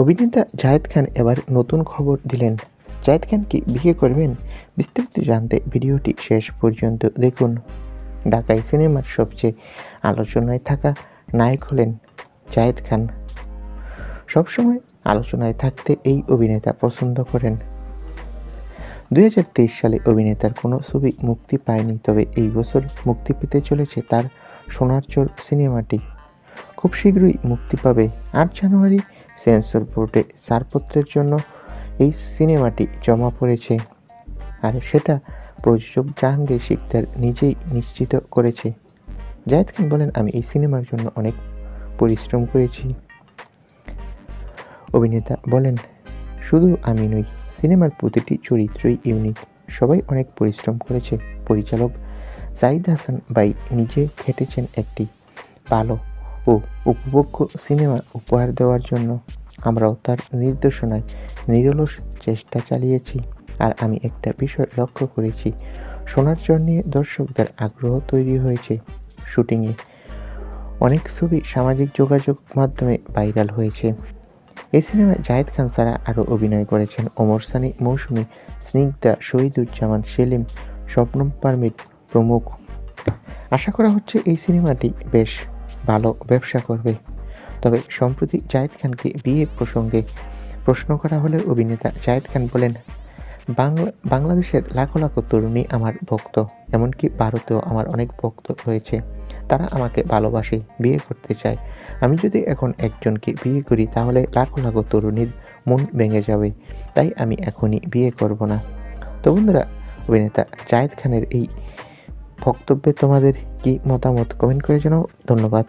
অভিনেতা জায়েদ খান এবার নতুন খবর দিলেন। জায়েদ খান কি বিয়ে করবেন? বিস্তারিত জানতে ভিডিওটি শেষ পর্যন্ত দেখুন। ঢাকাই সিনেমার সবচেয়ে আলোচনায় থাকা নায়ক হলেন জায়েদ খান। সবসময় আলোচনায় থাকতে এই অভিনেতা পছন্দ করেন। 2023 সালে অভিনেতার কোনো ছবি মুক্তি পায়নি, তবে এই বছর মুক্তি পেতে চলেছে তার সোনার চর সিনেমাটি। খুব শীঘ্রই মুক্তি পাবে। 8 জানুয়ারি সেন্সর বোর্ডে ছাড়পত্রের জন্য এই সিনেমাটি জমা পড়েছে, আর সেটা প্রযোজক জাহাঙ্গীর শিকদার নিজেই নিশ্চিত করেছে। জায়েদ খান বলেন, আমি এই সিনেমার জন্য অনেক পরিশ্রম করেছি। অভিনেতা বলেন, শুধু আমি নই, সিনেমার প্রতিটি চরিত্রই ইউনিক, সবাই অনেক পরিশ্রম করেছে। পরিচালক জাহিদ হাসান ভাই নিজে খেটেছেন একটি ভালো ও উপভোগ্য সিনেমা উপহার দেওয়ার জন্য। আমরাও তার নির্দেশনায় নিরলস চেষ্টা চালিয়েছি। আর আমি একটা বিষয় লক্ষ্য করেছি, সোনার চর নিয়ে দর্শকদের আগ্রহ তৈরি হয়েছে। শুটিংয়ে অনেক ছবি সামাজিক যোগাযোগ মাধ্যমে ভাইরাল হয়েছে। এই সিনেমায় জায়েদ খান ছাড়া আরও অভিনয় করেছেন ওমর সানি, মৌসুমী, স্নিগ্ধা, শহীদুজ্জামান সেলিম, শবনম পারমিট প্রমুখ। আশা করা হচ্ছে এই সিনেমাটি বেশ ভালো ব্যবসা করবে। তবে সম্প্রতি জায়েদ খানকে বিয়ে প্রসঙ্গে প্রশ্ন করা হলে অভিনেতা জায়েদ খান বলেন, বাংলাদেশের লাখো লাখো তরুণী আমার ভক্ত, এমনকি ভারতেও আমার অনেক ভক্ত রয়েছে। তারা আমাকে ভালোবাসে, বিয়ে করতে চায়। আমি যদি এখন একজনকে বিয়ে করি তাহলে লাখো লাখো তরুণীর মন ভেঙে যাবে, তাই আমি এখনই বিয়ে করব না। তো বন্ধুরা, অভিনেতা জায়েদ খানের এই বক্তব্যে তোমাদের কি মতামত কমেন্ট করে জানাও। ধন্যবাদ।